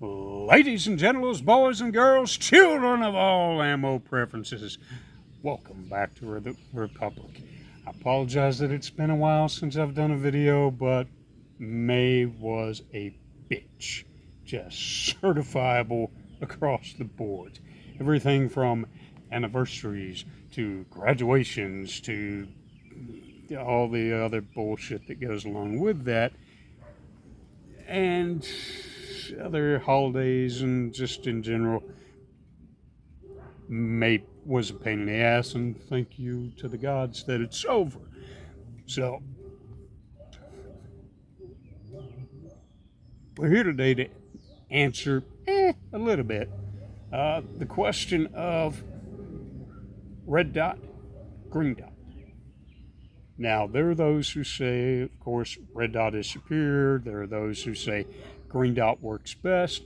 Ladies and gentlemen, boys and girls, children of all ammo preferences, welcome back to the Republic. I apologize that it's been a while since I've done a video, but May was a bitch. Just certifiable across the board. Everything from anniversaries to graduations to all the other bullshit that goes along with that. And other holidays and just in general, May was a pain in the ass, and thank you to the gods that it's over. So we're here today to answer a little bit the question of red dot, green dot. Now, there are those who say, of course, red dot is superior. There are those who say green dot works best.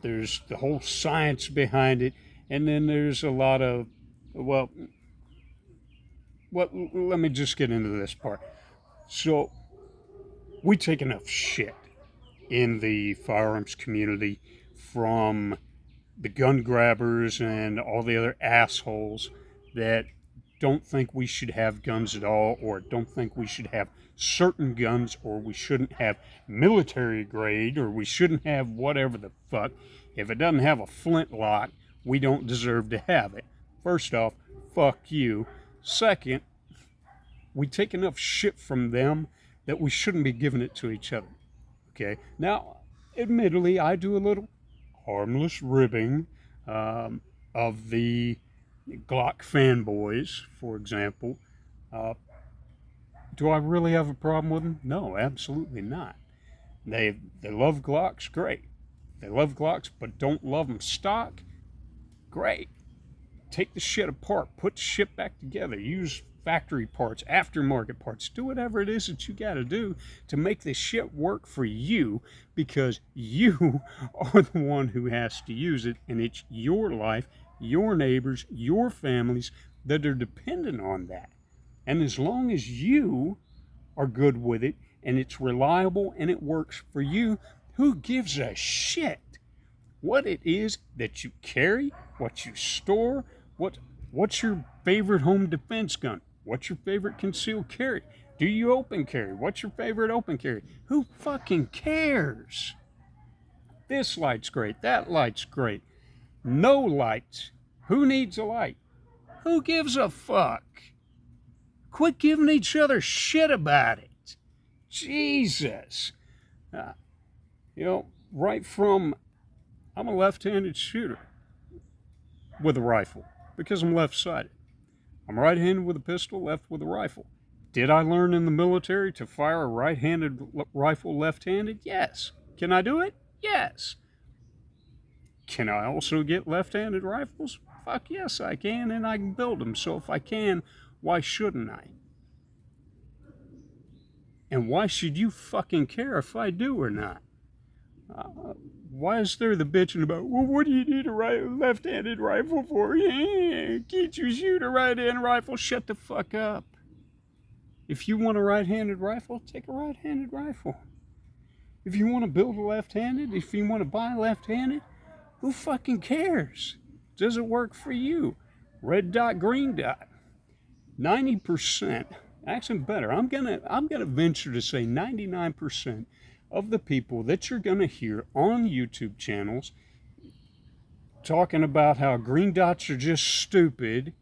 There's the whole science behind it. And then there's a lot of, well, let me just get into this part. So, we take enough shit in the firearms community from the gun grabbers and all the other assholes that don't think we should have guns at all, or don't think we should have certain guns, or we shouldn't have military grade, or we shouldn't have whatever the fuck. If it doesn't have a flintlock, we don't deserve to have it. First off, fuck you. Second, we take enough shit from them that we shouldn't be giving it to each other. Okay? Now, admittedly, I do a little harmless ribbing of the Glock fanboys, for example. Do I really have a problem with them? No, absolutely not. They love Glocks, great. They love Glocks, but don't love them stock, great. Take the shit apart, put the shit back together, use factory parts, aftermarket parts, do whatever it is that you got to do to make this shit work for you, because you are the one who has to use it, and it's your life, your neighbors, your families that are dependent on that. And as long as you are good with it and it's reliable and it works for you, who gives a shit what it is that you carry, what you store, what's your favorite home defense gun? What's your favorite concealed carry? Do you open carry? What's your favorite open carry? Who fucking cares? This light's great, that light's great. No lights. Who needs a light? Who gives a fuck? Quit giving each other shit about it. Jesus. Right from, I'm a left-handed shooter with a rifle because I'm left-sided. I'm right-handed with a pistol, left with a rifle. Did I learn in the military to fire a right-handed rifle left-handed? Yes. Can I do it? Yes. Can I also get left-handed rifles? Fuck yes, I can, and I can build them. So if I can, why shouldn't I? And why should you fucking care if I do or not? Why is there the bitching about, well, what do you need a left-handed rifle for? Yeah, can't you shoot a right-handed rifle? Shut the fuck up. If you want a right-handed rifle, take a right-handed rifle. If you want to build a left-handed, if you want to buy left-handed, who fucking cares? Does it work for you? Red dot, green dot. 90%, actually better, I'm gonna venture to say 99% of the people that you're gonna hear on YouTube channels talking about how green dots are just stupid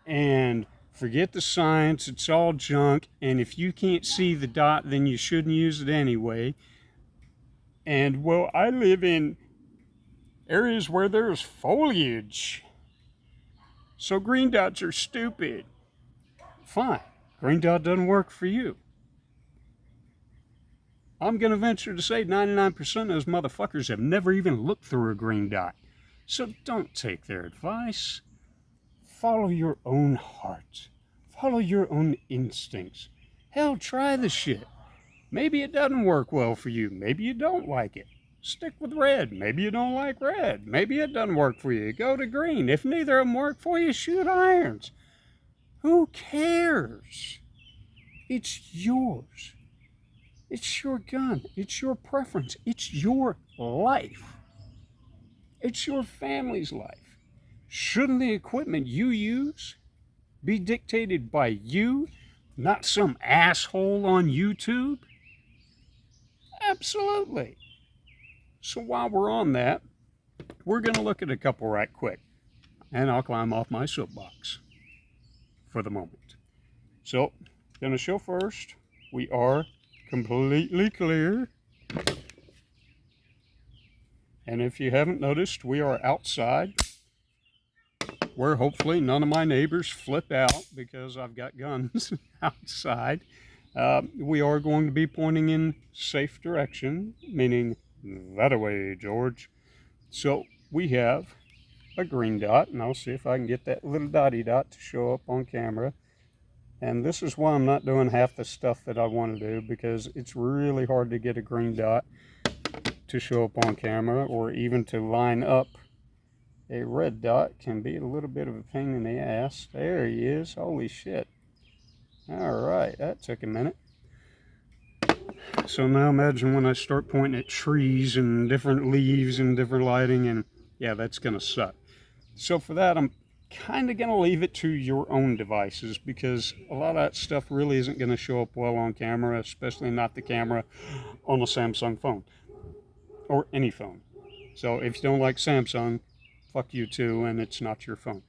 and forget the science, it's all junk, and if you can't see the dot, then you shouldn't use it anyway. And, well, I live in areas where there's foliage, so green dots are stupid. Fine, green dot doesn't work for you. I'm going to venture to say 99% of those motherfuckers have never even looked through a green dot. So don't take their advice. Follow your own heart. Follow your own instincts. Hell, try the shit. Maybe it doesn't work well for you. Maybe you don't like it. Stick with red. Maybe you don't like red. Maybe it doesn't work for you. Go to green. If neither of them work for you, shoot irons. Who cares? It's yours. It's your gun. It's your preference. It's your life. It's your family's life. Shouldn't the equipment you use be dictated by you, not some asshole on YouTube? Absolutely. So while we're on that, we're going to look at a couple right quick, and I'll climb off my soapbox for the moment. So, going to show first, we are completely clear. And if you haven't noticed, we are outside, where hopefully none of my neighbors flip out because I've got guns outside. We are going to be pointing in safe direction, meaning that away, George. So we have a green dot, and I'll see if I can get that little dotty dot to show up on camera. And this is why I'm not doing half the stuff that I want to do, because it's really hard to get a green dot to show up on camera, or even to line up a red dot can be a little bit of a pain in the ass. There he is. Holy shit. Alright, that took a minute. So now imagine when I start pointing at trees and different leaves and different lighting, and yeah, that's going to suck. So for that, I'm kind of going to leave it to your own devices, because a lot of that stuff really isn't going to show up well on camera, especially not the camera on a Samsung phone or any phone. So if you don't like Samsung, fuck you too, and it's not your phone.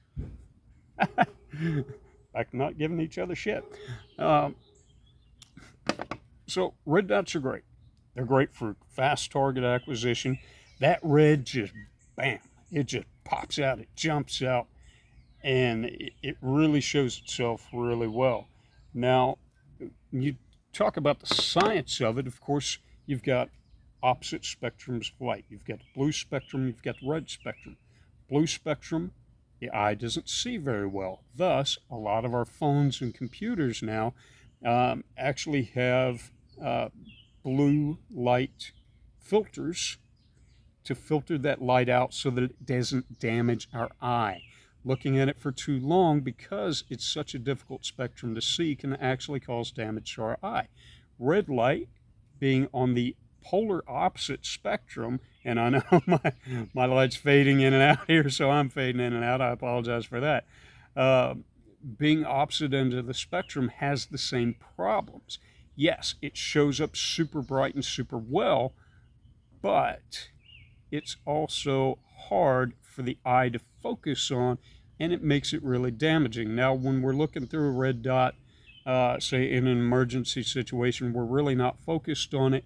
Like not giving each other shit. So red dots are great. They're great for fast target acquisition. That red just, bam, it just pops out, it jumps out, and it really shows itself really well. Now, you talk about the science of it, of course, you've got opposite spectrums of light. You've got the blue spectrum, you've got the red spectrum. Blue spectrum, the eye doesn't see very well. Thus, a lot of our phones and computers now actually have blue light filters to filter that light out so that it doesn't damage our eye. Looking at it for too long, because it's such a difficult spectrum to see, can actually cause damage to our eye. Red light, being on the polar opposite spectrum, and I know my light's fading in and out here, so I'm fading in and out. I apologize for that. Being opposite end of the spectrum has the same problems. Yes, it shows up super bright and super well, but it's also hard for the eye to focus on, and it makes it really damaging. Now, when we're looking through a red dot, say in an emergency situation, we're really not focused on it.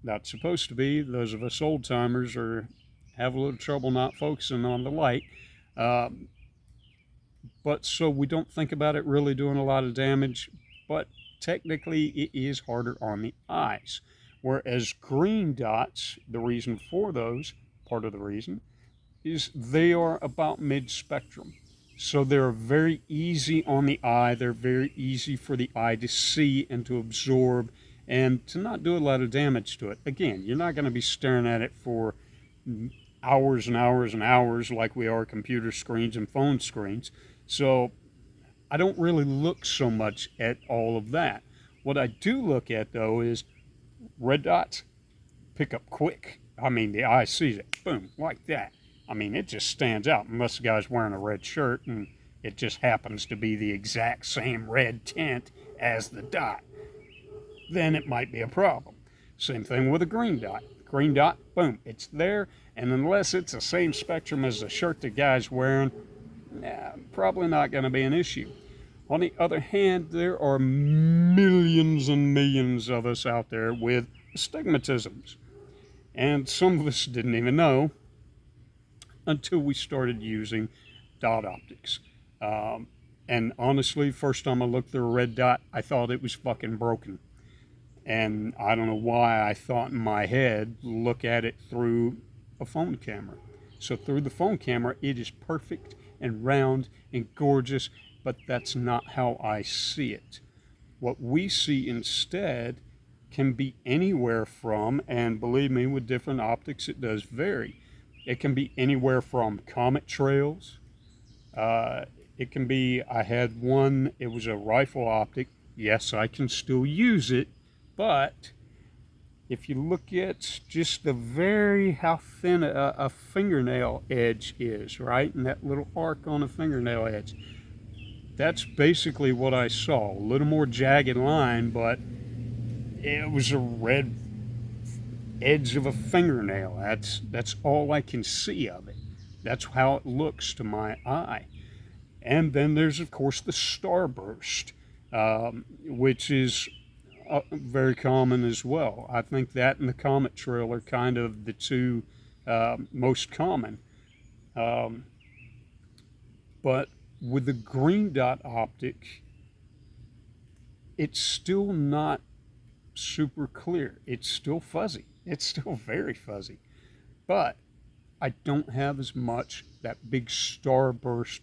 Not supposed to be. Those of us old timers have a little trouble not focusing on the light. But so we don't think about it really doing a lot of damage, but technically it is harder on the eyes. Whereas green dots, the reason for those, part of the reason, is they are about mid-spectrum. So they're very easy on the eye. They're very easy for the eye to see and to absorb and to not do a lot of damage to it. Again, you're not going to be staring at it for hours and hours and hours like we are computer screens and phone screens. So I don't really look so much at all of that. What I do look at, though, is red dots pick up quick. I mean, the eye sees it, boom, like that. I mean, it just stands out, unless the guy's wearing a red shirt and it just happens to be the exact same red tint as the dot. Then it might be a problem. Same thing with a green dot. Green dot, boom, it's there, and unless it's the same spectrum as the shirt the guy's wearing, probably not going to be an issue. On the other hand, there are millions and millions of us out there with astigmatisms. And some of us didn't even know until we started using dot optics. And honestly, first time I looked through a red dot, I thought it was fucking broken. And I don't know why I thought in my head, look at it through a phone camera. So through the phone camera, it is perfect and round and gorgeous, but that's not how I see it. What we see instead can be anywhere from, and believe me, with different optics, it does vary. It can be anywhere from comet trails. It can be, I had one, it was a rifle optic. Yes, I can still use it, But if you look at just how thin a fingernail edge is, right? And that little arc on the fingernail edge, that's basically what I saw. A little more jagged line, but it was a red edge of a fingernail. That's all I can see of it. That's how it looks to my eye. And then there's, of course, the starburst, which is very common as well. I think that and the comet trail are kind of the two most common. But with the green dot optic, it's still not super clear. It's still fuzzy. It's still very fuzzy. But I don't have as much that big starburst.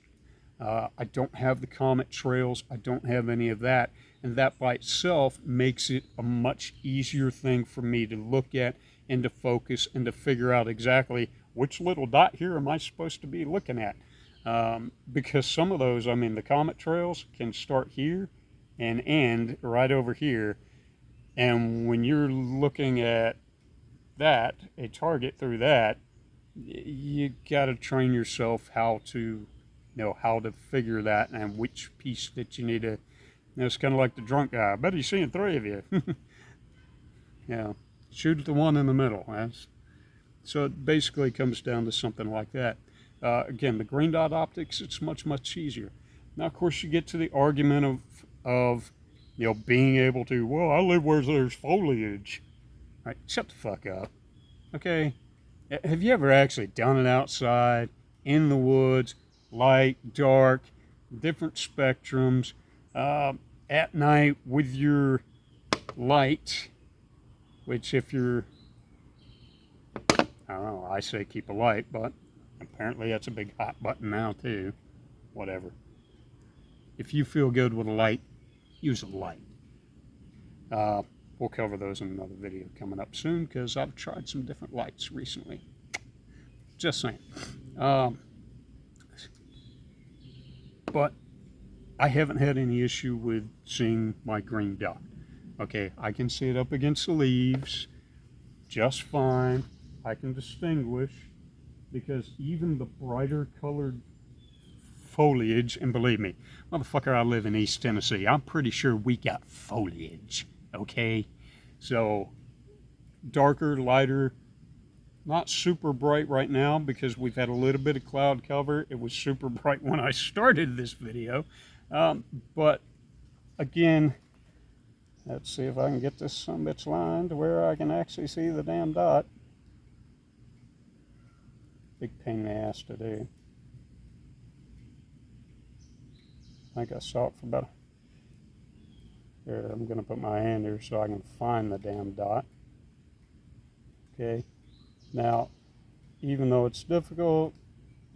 I don't have the comet trails. I don't have any of that. And that by itself makes it a much easier thing for me to look at and to focus and to figure out exactly which little dot here am I supposed to be looking at. Because some of those, I mean, the comet trails can start here and end right over here. And when you're looking at that, a target through that, you got to train yourself how to figure that and which piece that you need to. It's kind of like the drunk guy. I bet he's seeing three of you. Yeah, shoot the one in the middle. So it basically comes down to something like that. Again, the green dot optics, it's much, much easier. Now, of course, you get to the argument of being able to, well, I live where there's foliage. All right, shut the fuck up. Okay? Have you ever actually done it outside, in the woods, light, dark, different spectrums, at night with your light, which if you're, I don't know, I say keep a light, but apparently that's a big hot button now too. Whatever. If you feel good with a light, use a light. We'll cover those in another video coming up soon because I've tried some different lights recently. Just saying. But I haven't had any issue with seeing my green dot. Okay, I can see it up against the leaves just fine. I can distinguish because even the brighter colored foliage, and believe me, motherfucker, I live in East Tennessee. I'm pretty sure we got foliage, okay? So darker, lighter, not super bright right now because we've had a little bit of cloud cover. It was super bright when I started this video. But again, let's see if I can get this sumbitch line to where I can actually see the damn dot. Big pain in the ass to do. I think I saw it for about, here, I'm going to put my hand here so I can find the damn dot. Okay, now, even though it's difficult,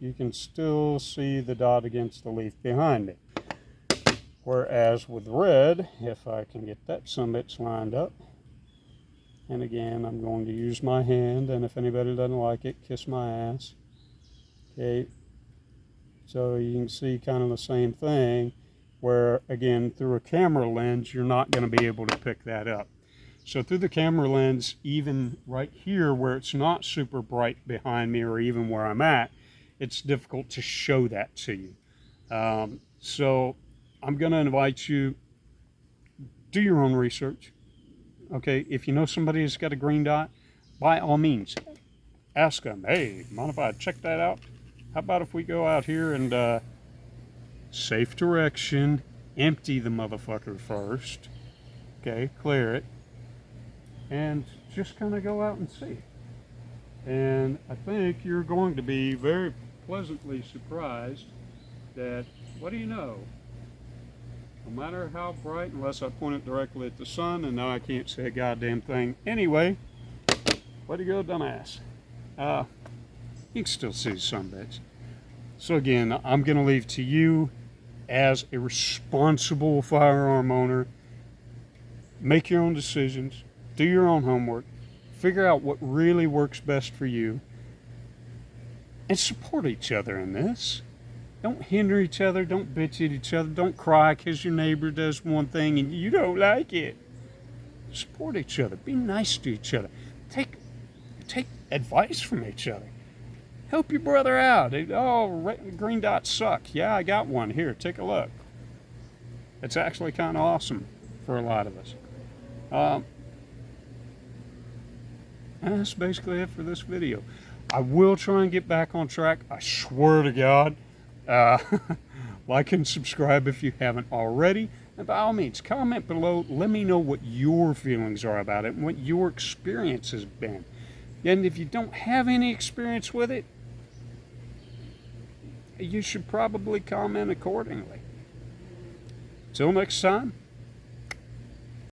you can still see the dot against the leaf behind it. Whereas with red, if I can get that sumbitch lined up, and again, I'm going to use my hand, and if anybody doesn't like it, kiss my ass. Okay, so you can see kind of the same thing, where again, through a camera lens, you're not going to be able to pick that up. So through the camera lens, even right here where it's not super bright behind me or even where I'm at, it's difficult to show that to you. So I'm going to invite you, do your own research. Okay, if you know somebody who's got a green dot, by all means, ask them, hey, mind if I check that out? How about if we go out here and safe direction, empty the motherfucker first, okay, clear it, and just kind of go out and see. And I think you're going to be very pleasantly surprised that, what do you know, no matter how bright, unless I point it directly at the sun, and now I can't say a goddamn thing. Anyway, way to go, dumbass. You can still see the sumbitch. So again, I'm going to leave to you as a responsible firearm owner. Make your own decisions. Do your own homework. Figure out what really works best for you. And support each other in this. Don't hinder each other. Don't bitch at each other. Don't cry because your neighbor does one thing and you don't like it. Support each other. Be nice to each other. Take advice from each other. Help your brother out. Oh, green dots suck. Yeah, I got one. Here, take a look. It's actually kind of awesome for a lot of us. And that's basically it for this video. I will try and get back on track. I swear to God. Like and subscribe if you haven't already. And by all means, comment below. Let me know what your feelings are about it and what your experience has been. And if you don't have any experience with it, you should probably comment accordingly. Till next time,